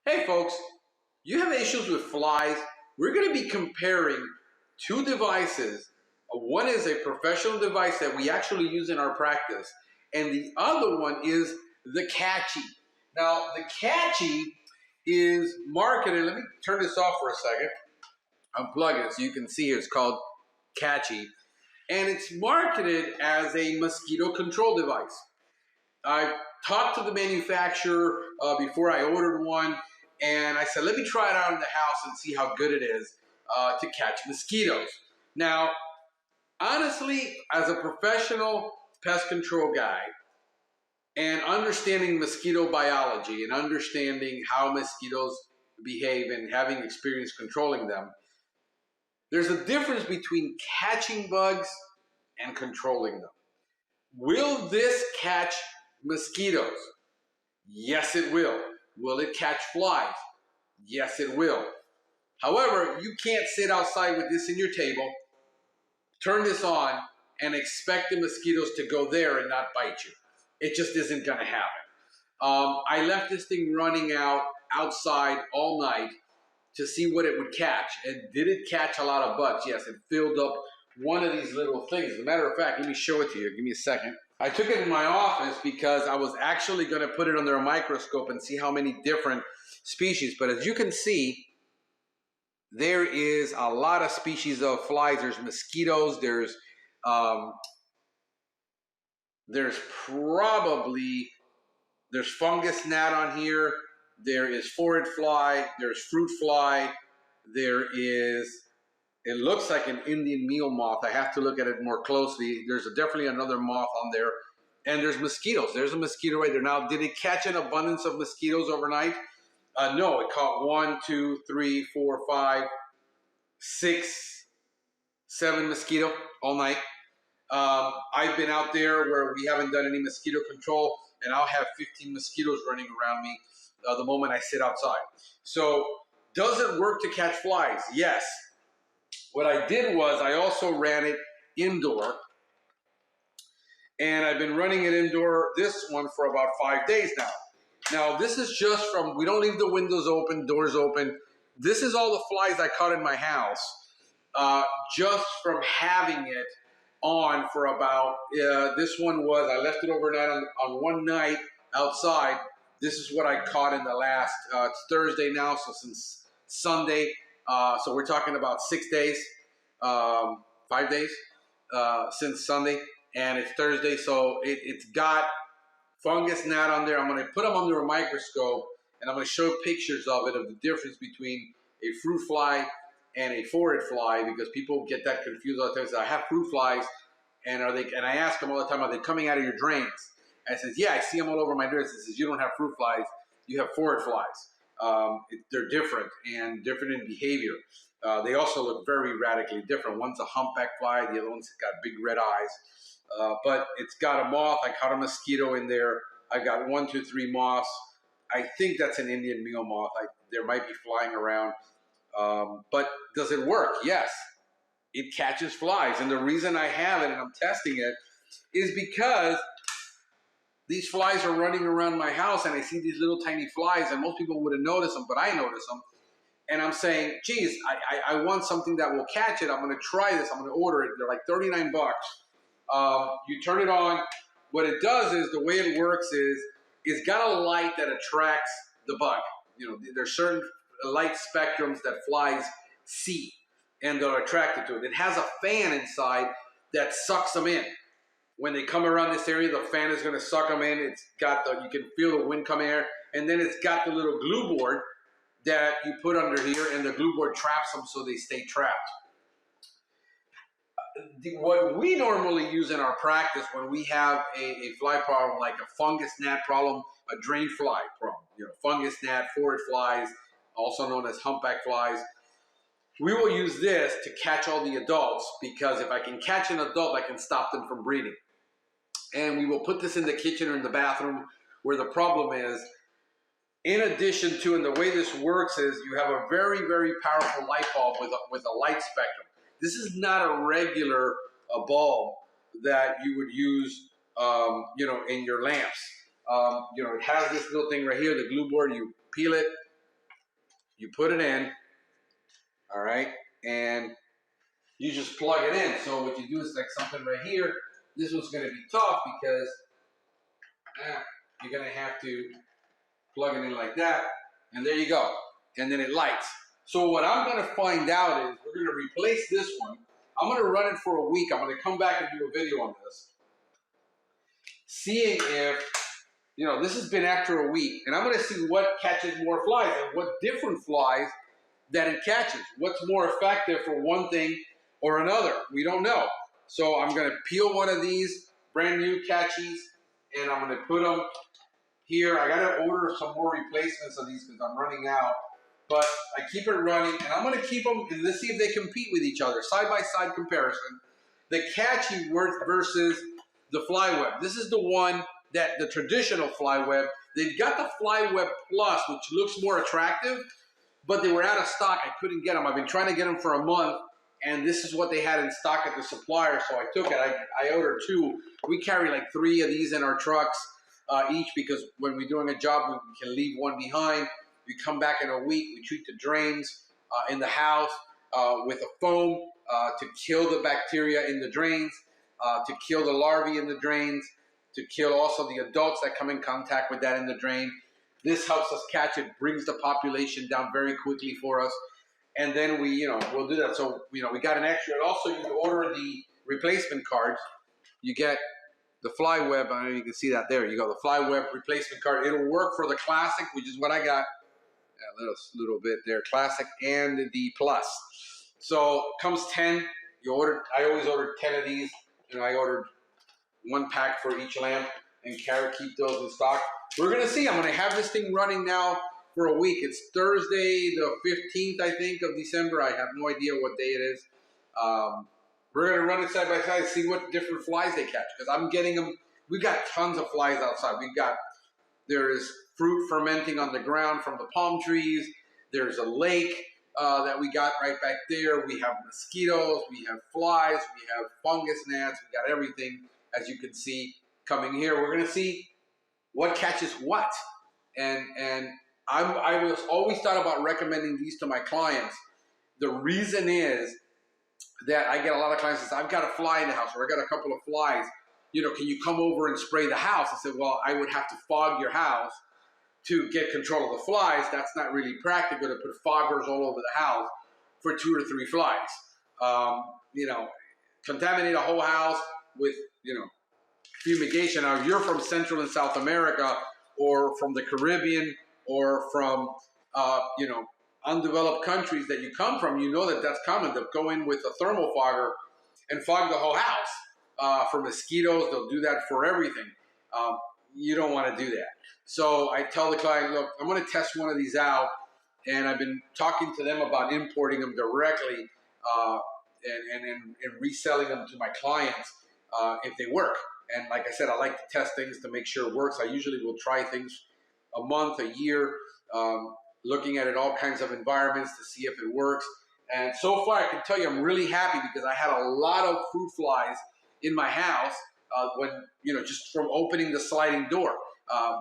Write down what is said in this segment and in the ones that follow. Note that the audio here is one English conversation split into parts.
Hey folks, you have issues with flies? We're going to be comparing two devices. One is a professional device that we actually use in our practice, and the other one is the Katchy. Now, the Katchy is marketed, let me turn this off for a second, unplug it so you can see it's called Katchy, and it's marketed as a mosquito control device. I talked to the manufacturer before I ordered one, and I said, let me try it out in the house and see how good it is to catch mosquitoes. Now, honestly, as a professional pest control guy and understanding mosquito biology and understanding how mosquitoes behave and having experience controlling them, there's a difference between catching bugs and controlling them. Will this catch mosquitoes? Yes, it will. Will it catch flies? Yes, it will. However, you can't sit outside with this in your table, turn this on, and expect the mosquitoes to go there and not bite you. It just isn't going to happen. I left this thing running outside all night to see what it would catch. And did it catch a lot of bugs? Yes, it filled up one of these little things. As a matter of fact, let me show it to you. Give me a second. I took it in my office because I was actually going to put it under a microscope and see how many different species. But as you can see, there is a lot of species of flies. There's mosquitoes. There's fungus gnat on here. There is phorid fly. There's fruit fly. There is, it looks like an Indian meal moth. I have to look at it more closely. There's definitely another moth on there. And there's mosquitoes. There's a mosquito right there. Now, did it catch an abundance of mosquitoes overnight? No, it caught 1, 2, 3, 4, 5, 6, 7 mosquito all night. I've been out there where we haven't done any mosquito control, and I'll have 15 mosquitoes running around me the moment I sit outside. So does it work to catch flies? Yes. What I did was I also ran it indoor, and I've been running it indoor, this one, for about 5 days now. Now, this is just from, we don't leave the windows open, doors open. This is all the flies I caught in my house just from having it on for about, this one was, I left it overnight on one night outside. This is what I caught in the last, it's Thursday now, so since Sunday. So we're talking about 6 days, 5 days since Sunday, and it's Thursday. So it's got fungus gnat on there. I'm going to put them under a microscope, and I'm going to show pictures of it, of the difference between a fruit fly and a phorid fly, because people get that confused all the time. So I have fruit flies, and I ask them all the time, are they coming out of your drains? And I says, yeah, I see them all over my drains. I says, you don't have fruit flies, you have phorid flies. They're different and different in behavior. They also look very radically different. One's a humpback fly, the other one's got big red eyes. But it's got a moth. I caught a mosquito in there. I've got 1, 2, 3 moths. I think that's an Indian meal moth. There might be flying around. But does it work? Yes. It catches flies. And the reason I have it and I'm testing it is because these flies are running around my house, and I see these little tiny flies, and most people wouldn't notice them, but I notice them. And I'm saying, geez, I want something that will catch it. I'm going to try this. I'm going to order it. They're like $39. You turn it on. What it does is, the way it works is, it's got a light that attracts the bug. You know, there's certain light spectrums that flies see, and they're attracted to it. It has a fan inside that sucks them in. When they come around this area, the fan is going to suck them in. It's got you can feel the wind come here, and then it's got the little glue board that you put under here, and the glue board traps them so they stay trapped. What we normally use in our practice when we have a fly problem, like a fungus gnat problem, a drain fly problem, fungus gnat, phorid flies, also known as humpback flies, we will use this to catch all the adults, because if I can catch an adult, I can stop them from breeding. And we will put this in the kitchen or in the bathroom, where the problem is, in addition to, and the way this works is, you have a very, very powerful light bulb with a light spectrum. This is not a regular bulb that you would use, in your lamps. It has this little thing right here, the glue board. You peel it, you put it in, all right, and you just plug it in. So what you do is like something right here. This one's going to be tough because you're going to have to plug it in like that, and there you go. And then it lights. So what I'm going to find out is we're going to replace this one. I'm going to run it for a week. I'm going to come back and do a video on this, seeing if, you know, this has been after a week, and I'm going to see what catches more flies and what different flies that it catches. What's more effective for one thing or another? We don't know. So I'm going to peel one of these brand new Katchys, and I'm going to put them here. I got to order some more replacements of these because I'm running out. But I keep it running, and I'm going to keep them, and let's see if they compete with each other. Side-by-side comparison. The Katchy versus the Flyweb. This is the one that the traditional Flyweb. They've got the Flyweb Plus, which looks more attractive, but they were out of stock. I couldn't get them. I've been trying to get them for a month, and this is what they had in stock at the supplier, so I took it. I ordered 2. We carry like 3 of these in our trucks each because when we're doing a job, we can leave one behind. We come back in a week. We treat the drains in the house with a foam to kill the bacteria in the drains, to kill the larvae in the drains, to kill also the adults that come in contact with that in the drain. This helps us catch it, brings the population down very quickly for us. And then we'll do that. So, we got an extra. And also, you can order the replacement cards. You get the Flyweb. I don't know if you can see that there. You go the Flyweb replacement card. It'll work for the Classic, which is what I got. A little bit there, Classic and the Plus. So comes 10. I always order 10 of these, and I ordered 1 pack for each lamp and keep those in stock. We're gonna see. I'm gonna have this thing running now for a week. It's Thursday, the 15th, I think, of December. I have no idea what day it is. We're gonna run it side by side, see what different flies they catch, because I'm getting them. We've got tons of flies outside. There's fruit fermenting on the ground from the palm trees. There's a lake that we got right back there. We have mosquitoes, we have flies, we have fungus gnats, we got everything, as you can see, coming here. We're gonna see what catches what. And I was always thought about recommending these to my clients. The reason is that I get a lot of clients that say, I've got a fly in the house, or I got a couple of flies. Can you come over and spray the house? I said, well, I would have to fog your house to get control of the flies. That's not really practical to put foggers all over the house for 2 or 3 flies. Contaminate a whole house with, fumigation. Now, if you're from Central and South America, or from the Caribbean, or from, undeveloped countries that you come from, that's common. They'll go in with a thermal fogger and fog the whole house. For mosquitoes, they'll do that for everything. You don't want to do that. So I tell the client, look, I'm going to test one of these out, and I've been talking to them about importing them directly and reselling them to my clients if they work. And like I said, I like to test things to make sure it works. I usually will try things a month, a year, looking at it all kinds of environments to see if it works. And so far, I can tell you I'm really happy because I had a lot of fruit flies in my house when, just from opening the sliding door.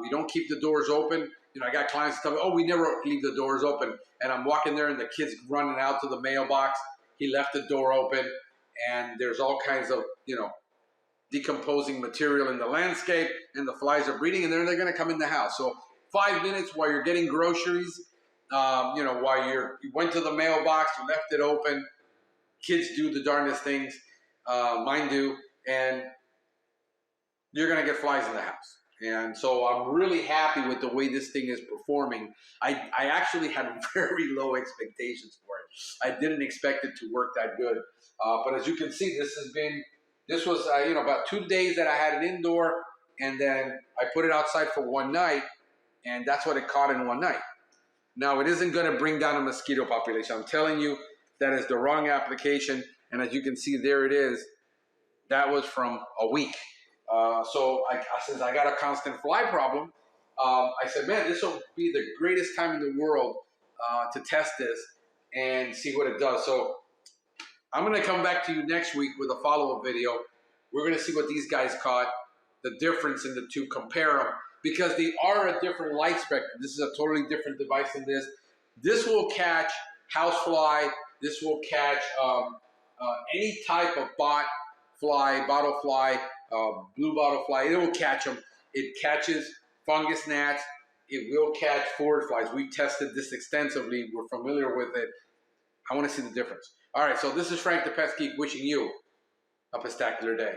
We don't keep the doors open. I got clients that tell me, oh, we never leave the doors open. And I'm walking there and the kid's running out to the mailbox. He left the door open, and there's all kinds of, decomposing material in the landscape, and the flies are breeding, and then they're going to come in the house. So 5 minutes while you're getting groceries, while you went to the mailbox, you left it open. Kids do the darndest things, mine do, and you're going to get flies in the house. And so I'm really happy with the way this thing is performing. I actually had very low expectations for it. I didn't expect it to work that good. But as you can see, this was about 2 days that I had it indoor, and then I put it outside for one night, and that's what it caught in one night. Now, it isn't going to bring down a mosquito population. I'm telling you, that is the wrong application. And as you can see, there it is. That was from a week. Since I got a constant fly problem, I said, man, this will be the greatest time in the world to test this and see what it does. So I'm going to come back to you next week with a follow-up video. We're going to see what these guys caught, the difference in the two, compare them, because they are a different light spectrum. This is a totally different device than this. This will catch housefly. This will catch any type of bottle fly, blue bottle fly. It will catch them. It catches fungus gnats. It will catch forage flies. We tested this extensively. We're familiar with it. I want to see the difference. All right, so this is Frank the Pest Geek wishing you a pestacular day.